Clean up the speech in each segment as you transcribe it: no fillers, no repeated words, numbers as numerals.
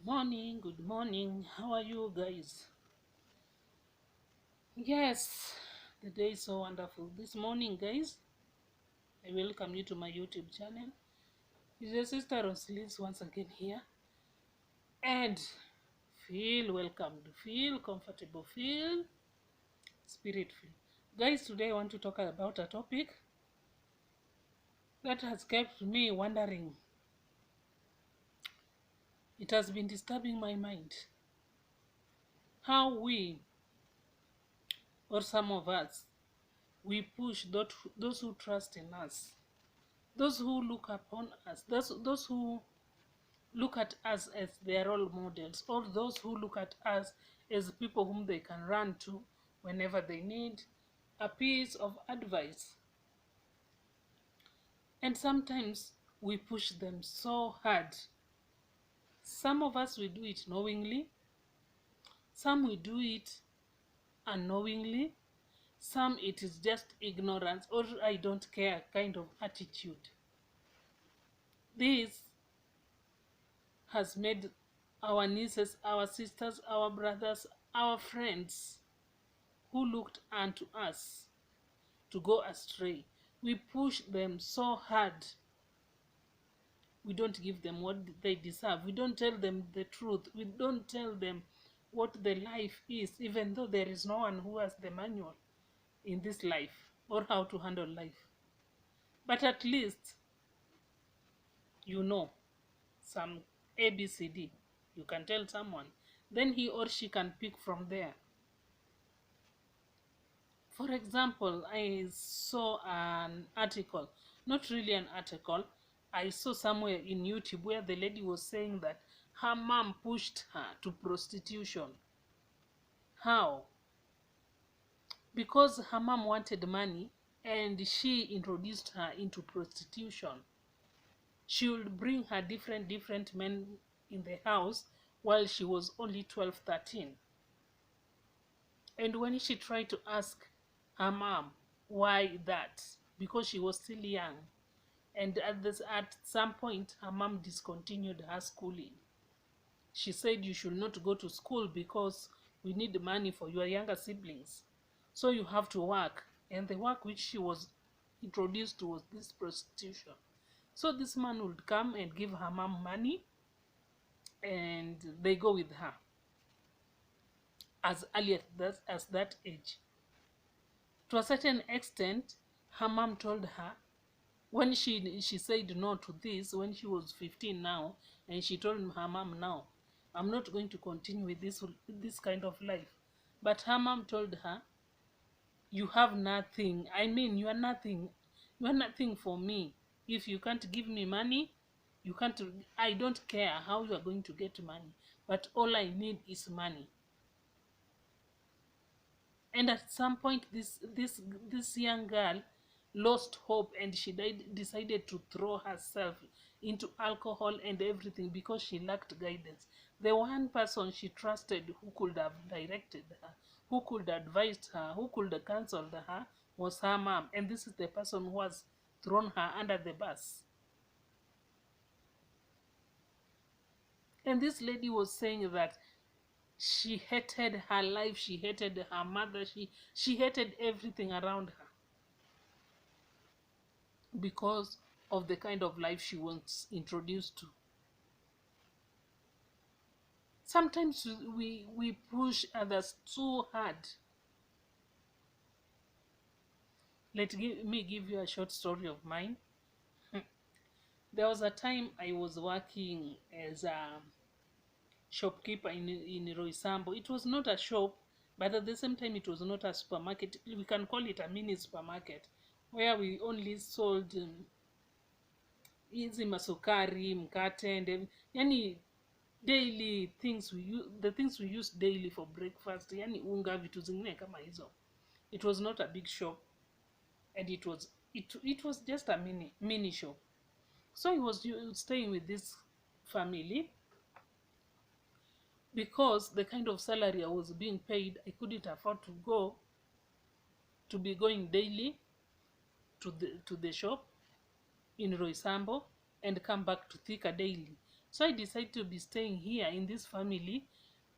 Good morning. How are you guys? Yes, the day is so wonderful. This morning, guys, I welcome you to my YouTube channel. It's your sister Rosaliz once again here. And feel welcomed, feel comfortable, feel spirit free. Guys, today I want to talk about a topic that has kept me wondering. It has been disturbing my mind. How we, or some of us, we push those who trust in us, those who look upon us, those who look at us as their role models, or those who look at us as people whom they can run to whenever they need a piece of advice. And sometimes we push them so hard. Some of us we do it knowingly, some we do it unknowingly, some it is just ignorance or I don't care kind of attitude. This has made our nieces, our sisters, our brothers, our friends who looked unto us to go astray. We push them so hard. We don't give them what they deserve. We don't tell them the truth. We don't tell them what the life is, even though there is no one who has the manual in this life or how to handle life. But at least you know some ABCD. You can tell someone. Then he or she can pick from there. For example, I saw an article, not really an article, I saw somewhere in YouTube where the lady was saying that her mom pushed her to prostitution. How? Because her mom wanted money and she introduced her into prostitution. She would bring her different men in the house while she was only 12, 13. And when she tried to ask her mom why that, because she was still young, and at some point her mom discontinued her schooling. She said you should not go to school because we need money for your younger siblings, so you have to work. And the work which she was introduced to was this prostitution. So this man would come and give her mom money and they go with her as early as that age. To a certain extent, her mom told her, when she said no to this, when she was 15 now, and she told her mom, now I'm not going to continue with this kind of life. But her mom told her, you have nothing. I mean, you are nothing for me. If you can't give me money, you can't. I don't care how you are going to get money, but all I need is money. And at some point this young girl lost hope, and she decided to throw herself into alcohol and everything because she lacked guidance. The one person she trusted who could have directed her, who could advise her, who could have counseled her, was her mom. And this is the person who has thrown her under the bus. And this lady was saying that she hated her life, she hated her mother, she hated everything around her because of the kind of life she was introduced to. Sometimes we push others too hard. Me give you a short story of mine. There was a time I was working as a shopkeeper in Roysambo. It was not a shop, but at the same time it was not a supermarket. We can call it a mini supermarket, where we only sold hizi masukari, mkate, and yani daily things the things we use daily for breakfast, yani unga, vitu zingine kama hizo. It was not a big shop, and it was just a mini shop. So I was staying with this family because the kind of salary I was being paid, I couldn't afford to be going daily to the shop in Roysambo and come back to Thika daily. So I decided to be staying here in this family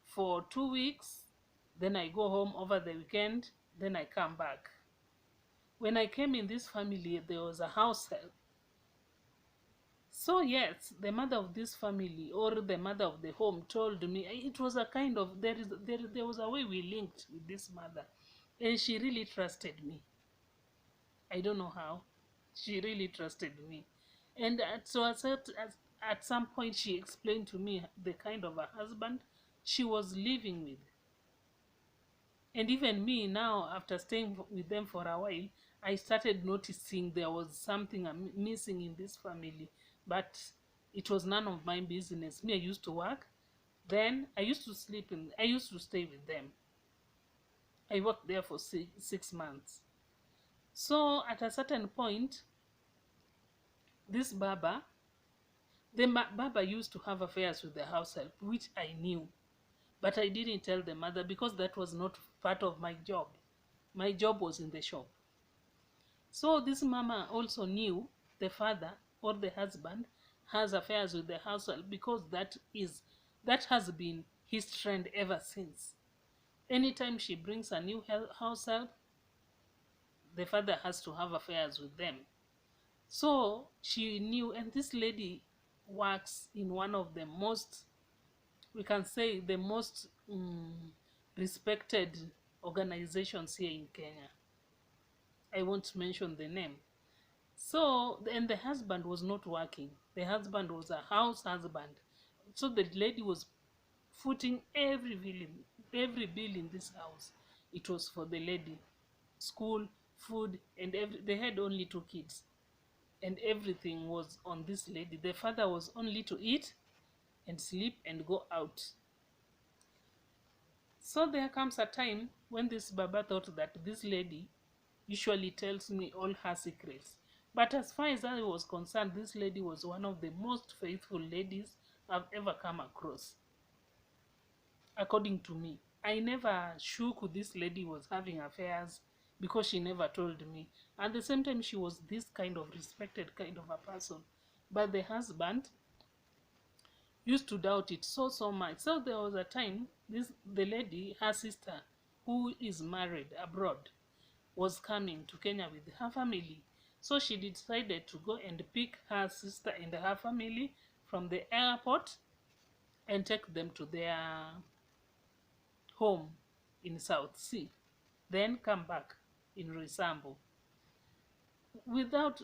for 2 weeks. Then I go home over the weekend. Then I come back. When I came in this family, there was a house help. So yes, the mother of this family or the mother of the home told me it was a kind of there was a way we linked with this mother, and she really trusted me. I don't know how. She really trusted me. And at some point, she explained to me the kind of a husband she was living with. And even me now, after staying with them for a while, I started noticing there was something missing in this family. But it was none of my business. Me, I used to work. Then I used to stay with them. I worked there for 6 months. So at a certain point, this Baba, Baba used to have affairs with the house help, which I knew. But I didn't tell the mother because that was not part of my job. My job was in the shop. So this mama also knew the father or the husband has affairs with the house help because that has been his trend ever since. Anytime she brings a new house help, the father has to have affairs with them. So she knew, and this lady works in one of the most, we can say, the most respected organizations here in Kenya. I won't mention the name. So, and the husband was not working. The husband was a house husband. So the lady was footing every bill in this house. It was for the lady. School, food, and they had only 2 kids. And everything was on this lady. The father was only to eat and sleep and go out. So there comes a time when this Baba thought that this lady usually tells me all her secrets. But as far as I was concerned, this lady was one of the most faithful ladies I've ever come across. According to me, I never shook this lady was having affairs because she never told me. At the same time, she was this kind of respected kind of a person. But the husband used to doubt it so much. So there was a time the lady, her sister, who is married abroad, was coming to Kenya with her family. So she decided to go and pick her sister and her family from the airport and take them to their home in South Sea, then come back in Roysambu without,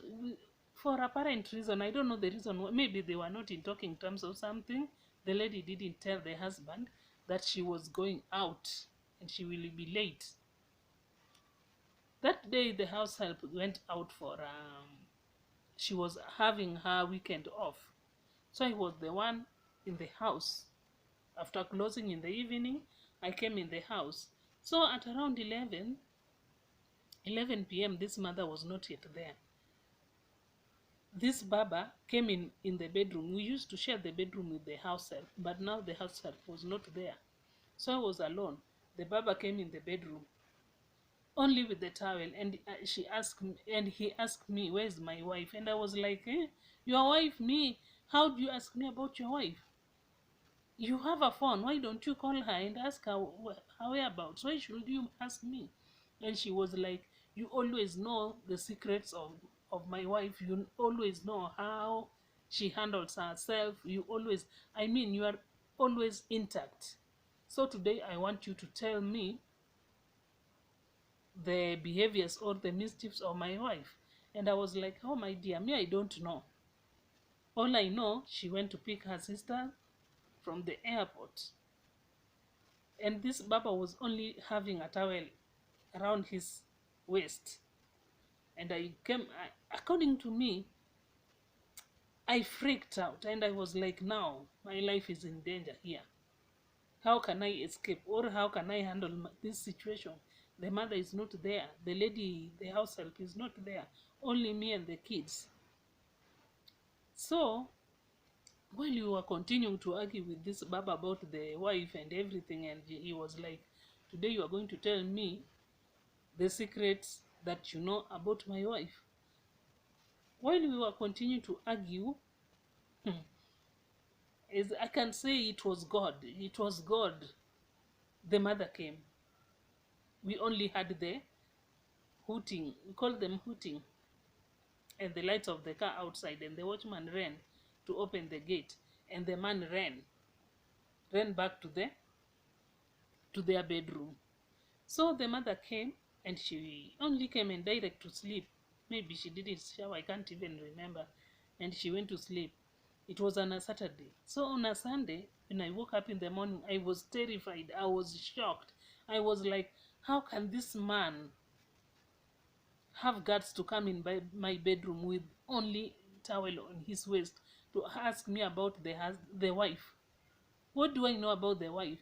for apparent reason. I don't know the reason. Maybe they were not in talking terms or something. The lady didn't tell the husband that she was going out and she will be late. That day the house help went out for she was having her weekend off. So I was the one in the house. After closing in the evening, I came in the house. So at around 11 p.m., this mother was not yet there. This Baba came in the bedroom. We used to share the bedroom with the house help, but now the house help was not there. So I was alone. The Baba came in the bedroom only with the towel, and he asked me, where's my wife? And I was like, your wife? Me? How do you ask me about your wife? You have a phone. Why don't you call her and ask her her whereabouts? Why should you ask me? And she was like, you always know the secrets of my wife. You always know how she handles herself. You always, I mean, you are always intact. So today I want you to tell me the behaviors or the mischiefs of my wife. And I was like, oh my dear, me, I don't know. All I know, she went to pick her sister from the airport. And this Baba was only having a towel around his waist. And according to me, I freaked out and I was like, now my life is in danger here. How can I escape, or how can I handle this situation? The mother is not there. The lady, the house help is not there. Only me and the kids. So while you were continuing to argue with this Baba about the wife and everything, and he was like, today you are going to tell me the secrets that you know about my wife. While we were continuing to argue, Is I can say it was God. It was God. The mother came. We only had the hooting. We call them hooting, and the lights of the car outside. And the watchman ran to open the gate, and the man ran back to their bedroom. So the mother came, and she only came and direct to sleep. Maybe she didn't shower. I can't even remember. And she went to sleep. It was on a Saturday. So on a Sunday, when I woke up in the morning, I was terrified. I was shocked. I was like, how can this man have guts to come in my bedroom with only towel on his waist to ask me about the wife? What do I know about the wife?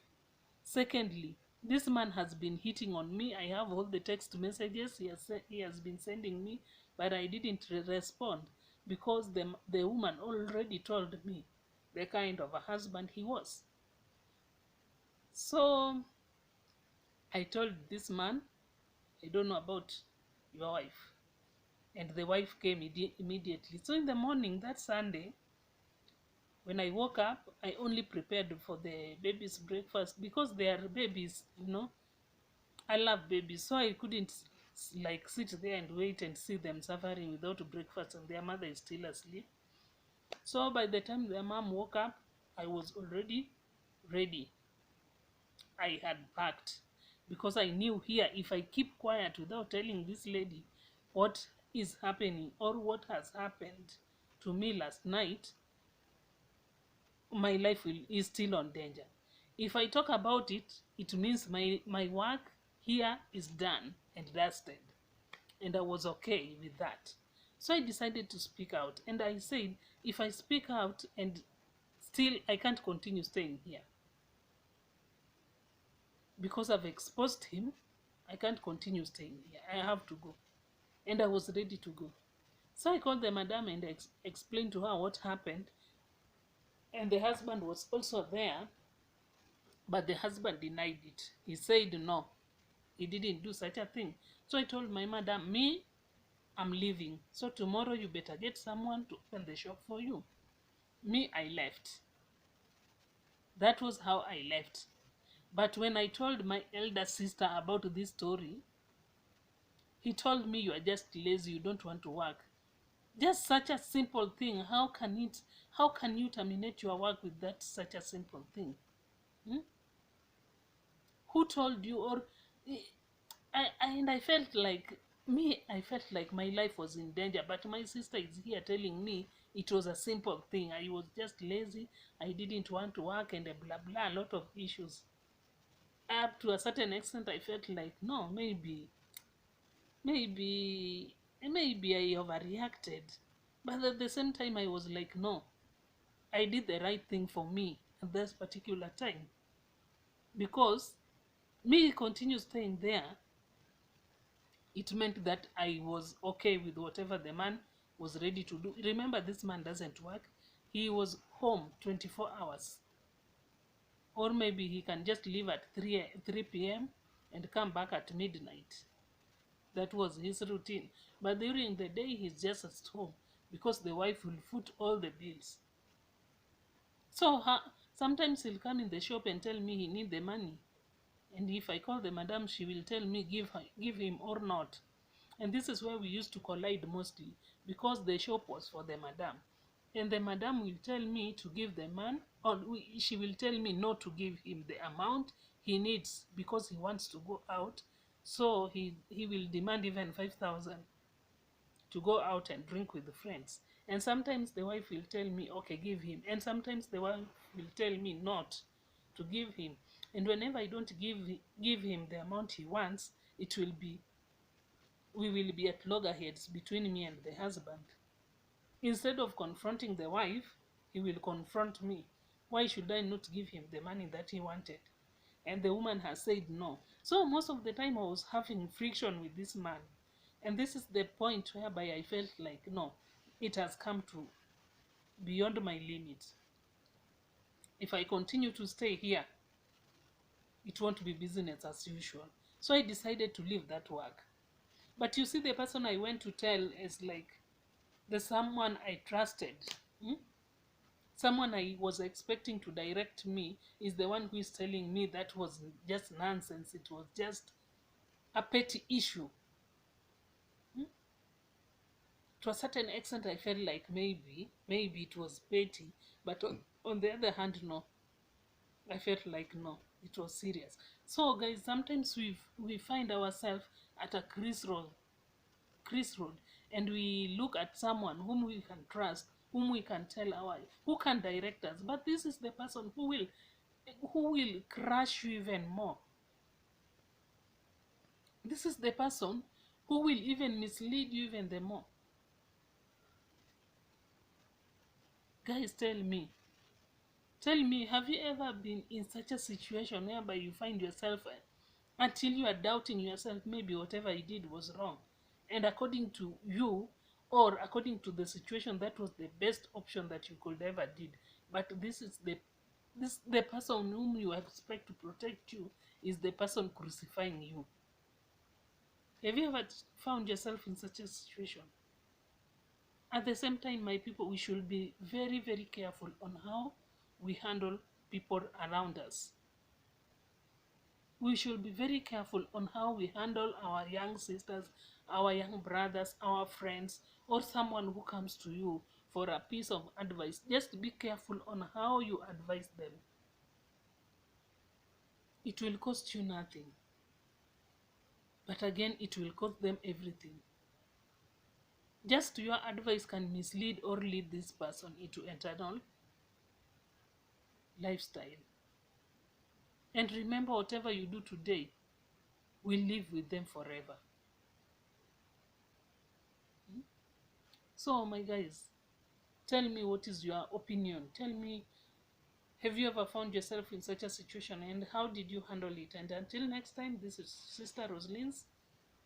Secondly, this man has been hitting on me. I have all the text messages he has been sending me, but I didn't respond because the woman already told me the kind of a husband he was. So I told this man, I don't know about your wife. And the wife came immediately. So in the morning, that Sunday, when I woke up, I only prepared for the babies' breakfast because they are babies, I love babies, so I couldn't like sit there and wait and see them suffering without breakfast and their mother is still asleep. So by the time their mom woke up, I was already ready. I had packed because I knew here if I keep quiet without telling this lady what is happening or what has happened to me last night, my life is still on danger. If I talk about it, it means my work here is done and dusted. And I was okay with that. So I decided to speak out. And I said, if I speak out and still I can't continue staying here because I've exposed him, I can't continue staying here. I have to go. And I was ready to go. So I called the madam and explained to her what happened. And the husband was also there, but the husband denied it. He said no, he didn't do such a thing. So I told my madam, me, I'm leaving. So tomorrow you better get someone to open the shop for you. Me, I left. That was how I left. But when I told my elder sister about this story, he told me you are just lazy, you don't want to work. Just such a simple thing. How can you terminate your work with that such a simple thing? Hmm? Who told you? Or I felt like my life was in danger, but my sister is here telling me it was a simple thing. I was just lazy, I didn't want to work, and blah blah, a lot of issues. Up to a certain extent I felt like no, maybe maybe I overreacted, but at the same time I was like no, I did the right thing for me at this particular time, because me continue staying there, it meant that I was okay with whatever the man was ready to do. Remember, this man doesn't work. He was home 24 hours. Or maybe he can just leave at 3 p.m. and come back at midnight. That was his routine. But during the day, he's just at home because the wife will foot all the bills. So sometimes he'll come in the shop and tell me he need the money. And if I call the madam, she will tell me give him or not. And this is where we used to collide mostly, because the shop was for the madam. And the madam will tell me to give the man, or she will tell me not to give him the amount he needs because he wants to go out. So he will demand even 5,000 to go out and drink with the friends. And sometimes the wife will tell me, okay, give him. And sometimes the wife will tell me not to give him. And whenever I don't give him the amount he wants, we will be at loggerheads between me and the husband. Instead of confronting the wife, he will confront me. Why should I not give him the money that he wanted? And the woman has said no. So most of the time I was having friction with this man. And this is the point whereby I felt like, no, it has come to beyond my limits. If I continue to stay here, it won't be business as usual. So I decided to leave that work. But you see, the person I went to tell is like the someone I trusted. Someone I was expecting to direct me is the one who is telling me that was just nonsense. It was just a petty issue. Hmm? To a certain extent, I felt like maybe it was petty, but on the other hand, no. I felt like no, it was serious. So, guys, sometimes we find ourselves at a crossroad, and we look at someone whom we can trust, whom we can tell our, who can direct us. But this is the person who will crush you even more. This is the person who will even mislead you even the more. Guys, tell me, have you ever been in such a situation whereby you find yourself until you are doubting yourself, maybe whatever you did was wrong, and according to you, or according to the situation, that was the best option that you could ever did, but the person whom you expect to protect you is the person crucifying you. Have you ever found yourself in such a situation? At the same time, my people, we should be very, very careful on how we handle people around us. We should be very careful on how we handle our young sisters, our young brothers, our friends, or someone who comes to you for a piece of advice. Just be careful on how you advise them. It will cost you nothing, but again, it will cost them everything. Just your advice can mislead or lead this person into eternal lifestyle. And remember, whatever you do today will live with them forever. So, my guys, tell me what is your opinion. Tell me, have you ever found yourself in such a situation, and how did you handle it? And until next time, this is Sister Rosalind's.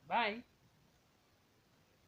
Bye.